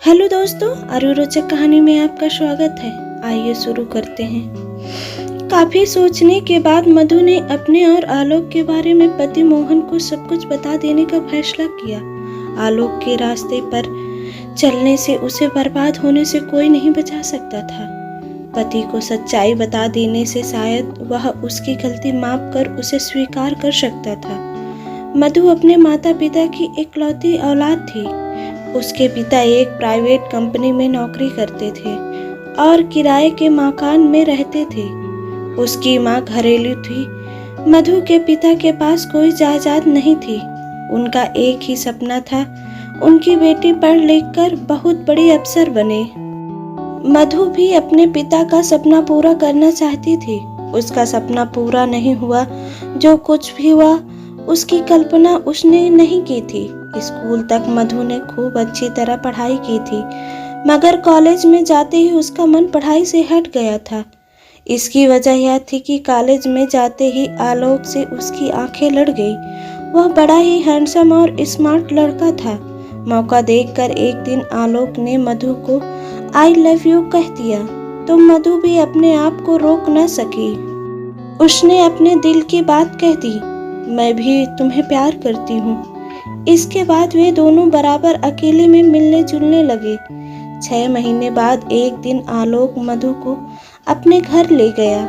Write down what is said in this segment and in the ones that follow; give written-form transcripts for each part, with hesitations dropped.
Hello दोस्तों, अरु रोचक कहानी में आपका स्वागत है। आइए शुरू करते हैं। काफी सोचने के बाद मधु ने अपने और आलोक के बारे में पति मोहन को सब कुछ बता देने का फैसला किया। आलोक के रास्ते पर चलने से उसे बर्बाद होने से कोई नहीं बचा सकता था। पति को सच्चाई बता देने से शायद वह उसकी गलती माफ कर उसे स्वीकार कर सकता था। मधु अपने माता पिता की इकलौती औलाद थी। उसके पिता एक प्राइवेट कंपनी में नौकरी करते थे और किराए के मकान में रहते थे। उसकी माँ घरेलू थी। मधु के पिता के पास कोई जायदाद नहीं थी। उनका एक ही सपना था, उनकी बेटी पढ़ लिख कर बहुत बड़ी अफसर बने। मधु भी अपने पिता का सपना पूरा करना चाहती थी। उसका सपना पूरा नहीं हुआ। जो कुछ भी हुआ उसकी कल्पना उसने नहीं की थी। स्कूल तक मधु ने खूब अच्छी तरह पढ़ाई की थी, मगर कॉलेज में जाते ही उसका मन पढ़ाई से हट गया था। इसकी वजह यह थी कि कॉलेज में जाते ही आलोक से उसकी आंखें लड़ गई। वह बड़ा ही हैंडसम और स्मार्ट लड़का था। मौका देखकर एक दिन आलोक ने मधु को आई लव यू कह दिया तो मधु भी अपने आप को रोक न सकी। उसने अपने दिल की बात कह दी, मैं भी तुम्हें प्यार करती हूँ। इसके बाद वे दोनों बराबर अकेले में मिलने जुलने लगे। 6 महीने बाद एक दिन आलोक मधु को अपने घर ले गया।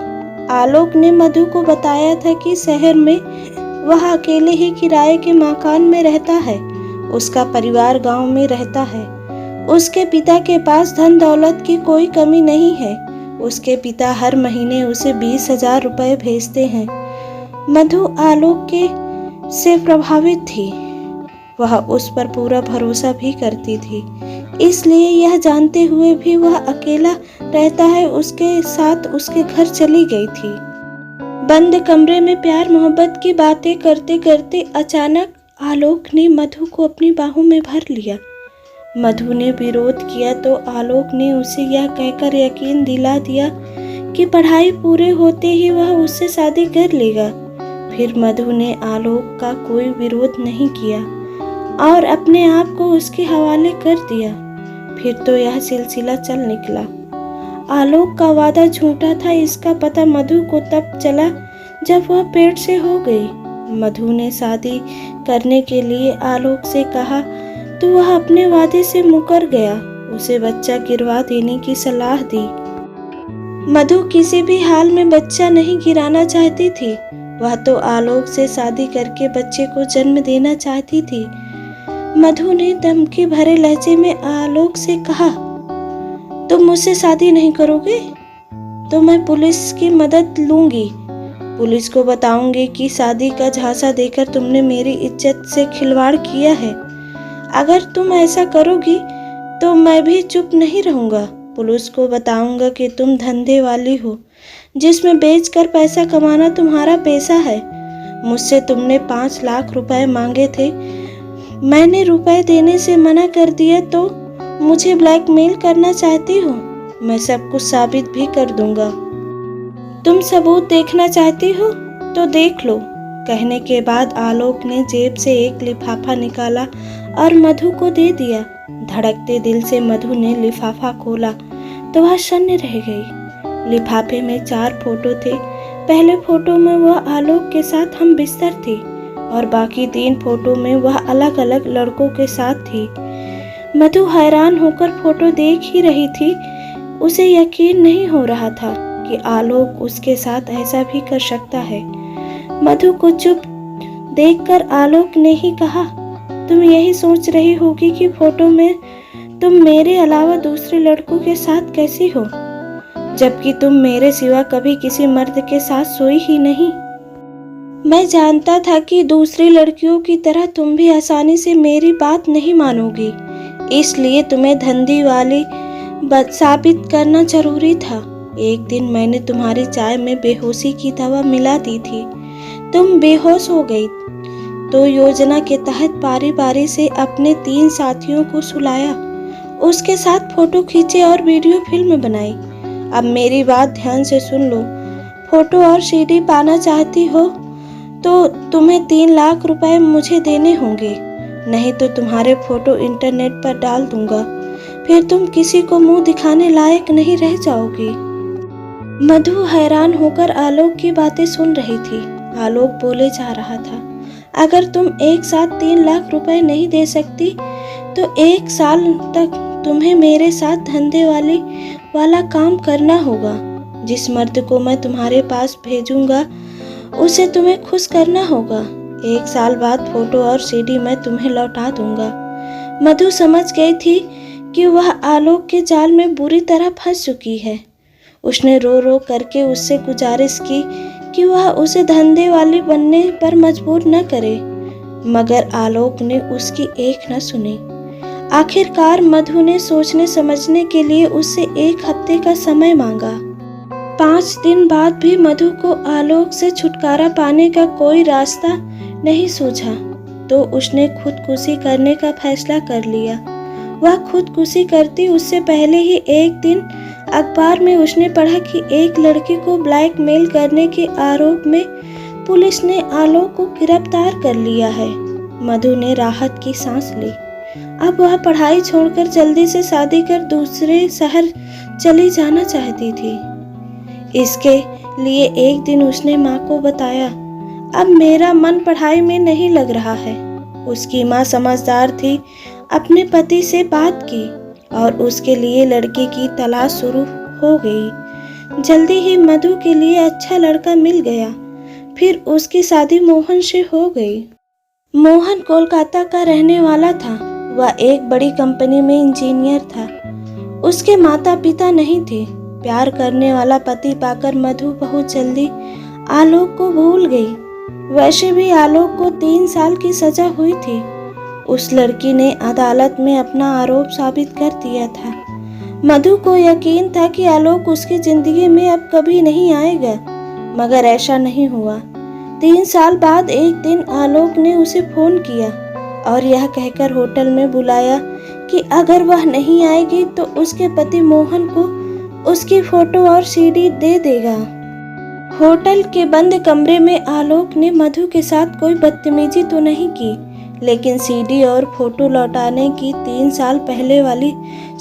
आलोक ने मधु को बताया था कि शहर में वह अकेले ही किराए के मकान में रहता है। उसका परिवार गांव में रहता है। उसके पिता के पास धन दौलत की कोई कमी नहीं है। उसके पिता हर महीने उसे 20,000 रुपए भेजते हैं। मधु आलोक के से प्रभावित थी। वह उस पर पूरा भरोसा भी करती थी। इसलिए यह जानते हुए भी वह अकेला रहता है उसके साथ उसके घर चली गई थी। बंद कमरे में प्यार मोहब्बत की बातें करते करते अचानक आलोक ने मधु को अपनी बाहों में भर लिया। मधु ने विरोध किया तो आलोक ने उसे यह कहकर यकीन दिला दिया कि पढ़ाई पूरे होते ही वह उससे शादी कर लेगा। फिर मधु ने आलोक का कोई विरोध नहीं किया और अपने आप को उसके हवाले कर दिया। फिर तो यह सिलसिला चल निकला। आलोक का वादा झूठा था, इसका पता मधु को तब चला जब वह पेट से हो गई। मधु ने शादी करने के लिए आलोक से कहा तो वह अपने वादे से मुकर गया। उसे बच्चा गिरवा देने की सलाह दी। मधु किसी भी हाल में बच्चा नहीं गिराना चाहती थी। वह तो आलोक से शादी करके बच्चे को जन्म देना चाहती थी। मधु ने धमकी भरे लहजे में आलोक से कहा, तुम मुझसे शादी नहीं करोगे तो मैं पुलिस की मदद लूंगी। पुलिस को बताऊंगी कि शादी का झांसा देकर तुमने मेरी इज्जत से खिलवाड़ किया है। अगर तुम ऐसा करोगी तो मैं भी चुप नहीं रहूंगा। पुलिस को बताऊंगा कि तुम धंधे वाली हो, जिसमें बेचकर पैसा कमाना तुम्हारा पेशा है। मुझसे तुमने 5 लाख रुपए मांगे थे। मैंने रुपए देने से मना कर दिया तो मुझे ब्लैकमेल करना चाहती हो। मैं सब कुछ साबित भी कर दूंगा। तुम सबूत देखना चाहती हो तो देख लो। कहने के बाद आलोक ने जेब से एक लिफाफा निकाला और मधु को दे दिया। धड़कते दिल से मधु ने लिफाफा खोला तो वह शून्य रह गई। लिफाफे में 4 फोटो थे। पहले फोटो में वह आलोक के साथ हम बिस्तर थी और बाकी 3 फोटो में वह अलग अलग लड़कों के साथ थी। मधु हैरान होकर फोटो देख ही रही थी। उसे यकीन नहीं हो रहा था कि आलोक उसके साथ ऐसा भी कर सकता है। मधु को चुप देखकर आलोक ने ही कहा, तुम यही सोच रही होगी कि फोटो में तुम मेरे अलावा दूसरे लड़कों के साथ कैसी हो, जबकि तुम मेरे सिवा कभी किसी मर्द के साथ सोई ही नहीं। मैं जानता था कि दूसरी लड़कियों की तरह तुम भी आसानी से मेरी बात नहीं मानोगी, इसलिए तुम्हें धंधी वाली साबित करना जरूरी था। एक दिन मैंने तुम्हारी चाय में बेहोशी की दवा मिला दी थी। तुम बेहोश हो गई तो योजना के तहत बारी बारी से अपने 3 साथियों को सुलाया, उसके साथ फोटो खींचे और वीडियो फिल्म बनाई। अब मेरी बात ध्यान से सुन लो। फोटो और सीडी पाना चाहती हो तो तुम्हें 3 लाख रुपए मुझे देने होंगे, नहीं तो तुम्हारे फोटो इंटरनेट पर डाल दूंगा। फिर तुम किसी को मुंह दिखाने लायक नहीं रह जाओगी। मधु हैरान होकर आलोक की बातें सुन रही थी। आलोक बोले जा रहा था, अगर तुम एक साथ 3 लाख रुपए नहीं दे सकती तो 1 साल तक तुम्हें मेरे साथ धंधे वाला काम करना होगा। जिस मर्द को मैं तुम्हारे पास भेजूंगा उसे तुम्हें खुश करना होगा। 1 साल बाद फोटो और सीडी मैं तुम्हें लौटा दूंगा। मधु समझ गई थी कि वह आलोक के जाल में बुरी तरह फंस चुकी है। उसने रो रो करके उससे गुजारिश की कि वह उसे धंधे वाली बनने पर मजबूर न करे, मगर आलोक ने उसकी एक न सुनी। आखिरकार मधु ने सोचने समझने के लिए उससे 1 हफ्ते का समय मांगा। 5 दिन बाद भी मधु को आलोक से छुटकारा पाने का कोई रास्ता नहीं सूझा तो उसने खुदकुशी करने का फैसला कर लिया। वह खुदकुशी करती उससे पहले ही एक दिन अखबार में उसने पढ़ा कि एक लड़की को ब्लैकमेल करने के आरोप में पुलिस ने आलोक को गिरफ्तार कर लिया है। मधु ने राहत की सांस ली। अब वह पढ़ाई छोड़कर जल्दी से शादी कर दूसरे शहर चली जाना चाहती थी। इसके लिए एक दिन उसने माँ को बताया, अब मेरा मन पढ़ाई में नहीं लग रहा है। उसकी माँ समझदार थी, अपने पति से बात की और उसके लिए लड़के की तलाश शुरू हो गई। जल्दी ही मधु के लिए अच्छा लड़का मिल गया। फिर उसकी शादी मोहन से हो गई। मोहन कोलकाता का रहने वाला था। वह एक बड़ी कंपनी में इंजीनियर था। उसके माता पिता नहीं थे। प्यार करने वाला पति पाकर मधु बहुत जल्दी आलोक को भूल गई। वैसे भी आलोक को 3 साल की सजा हुई थी। उस लड़की ने अदालत में अपना आरोप साबित कर दिया था। मधु को यकीन था कि आलोक उसकी जिंदगी में अब कभी नहीं आएगा, मगर ऐसा नहीं हुआ। 3 साल बाद एक दिन आलोक ने उसे फोन किया और यह कहकर होटल में बुलाया कि अगर वह नहीं आएगी तो उसके पति मोहन को उसकी फोटो और सीडी दे देगा। होटल के बंद कमरे में आलोक ने मधु के साथ कोई बदतमीजी तो नहीं की, लेकिन सीडी और फोटो लौटाने की 3 साल पहले वाली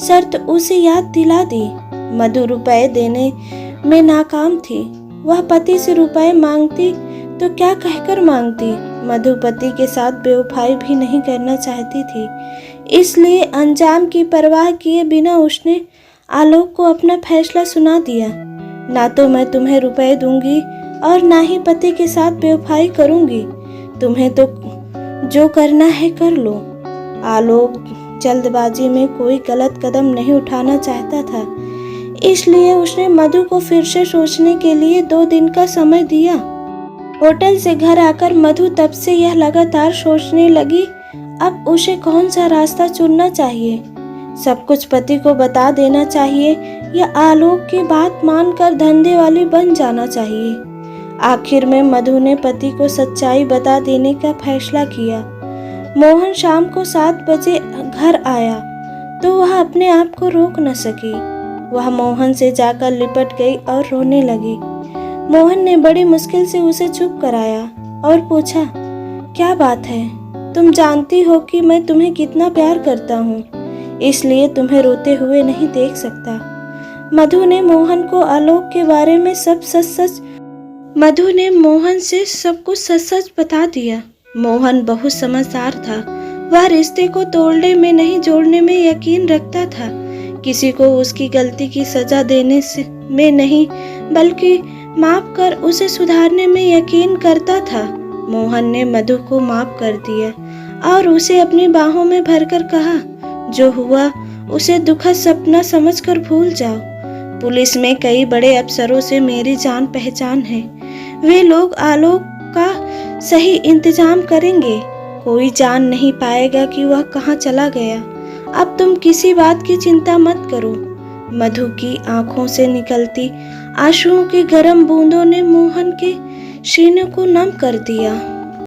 शर्त उसे याद दिला दी। मधु रुपए देने में नाकाम थी। वह पति से रुपए मांगती तो क्या कहकर मांगती। मधु पति के साथ बेवफाई भी नहीं करना चाहती थी, इसलिए अंजाम की परवाह किए बिना उसने आलोक को अपना फैसला सुना दिया। ना तो मैं तुम्हें रुपए दूंगी और ना ही पति के साथ बेवफाई करूंगी। तुम्हें तो जो करना है कर लो। आलोक जल्दबाजी में कोई गलत कदम नहीं उठाना चाहता था, इसलिए उसने मधु को फिर से सोचने के लिए 2 दिन का समय दिया। होटल से घर आकर मधु तब से यह लगातार सोचने लगी, अब उसे कौन सा रास्ता चुनना चाहिए। सब कुछ पति को बता देना चाहिए या आलोक की बात मानकर धंधे वाली बन जाना चाहिए। आखिर में मधु ने पति को सच्चाई बता देने का फैसला किया। मोहन शाम को 7 बजे घर आया तो वह अपने आप को रोक न सकी। वह मोहन से जाकर लिपट गई और रोने लगी। मोहन ने बड़ी मुश्किल से उसे चुप कराया और पूछा, क्या बात है? तुम जानती हो कि मैं तुम्हें कितना प्यार करता हूँ, इसलिए तुम्हें रोते हुए नहीं देख सकता। मधु ने मोहन को आलोक के बारे में मधु ने मोहन से सब कुछ सच बता दिया। मोहन बहुत समझदार था। वह रिश्ते को तोड़ने में नहीं जोड़ने में यकीन रखता था। किसी को उसकी गलती की सजा देने में नहीं, बल्कि माफ कर उसे सुधारने में यकीन करता था। मोहन ने मधु को माफ कर दिया और उसे अपनी बाहों में भरकर कहा, जो हुआ उसे दुखद सपना समझकर भूल जाओ। पुलिस में कई बड़े अफसरों से मेरी जान पहचान है। वे लोग आलोक का सही इंतजाम करेंगे। कोई जान नहीं पाएगा कि वह कहाँ चला गया। अब तुम किसी बात की चिंता मत करो। मधु की आंखों से निकलती आंसुओं की गर्म बूंदों ने मोहन के सीने को नम कर दिया।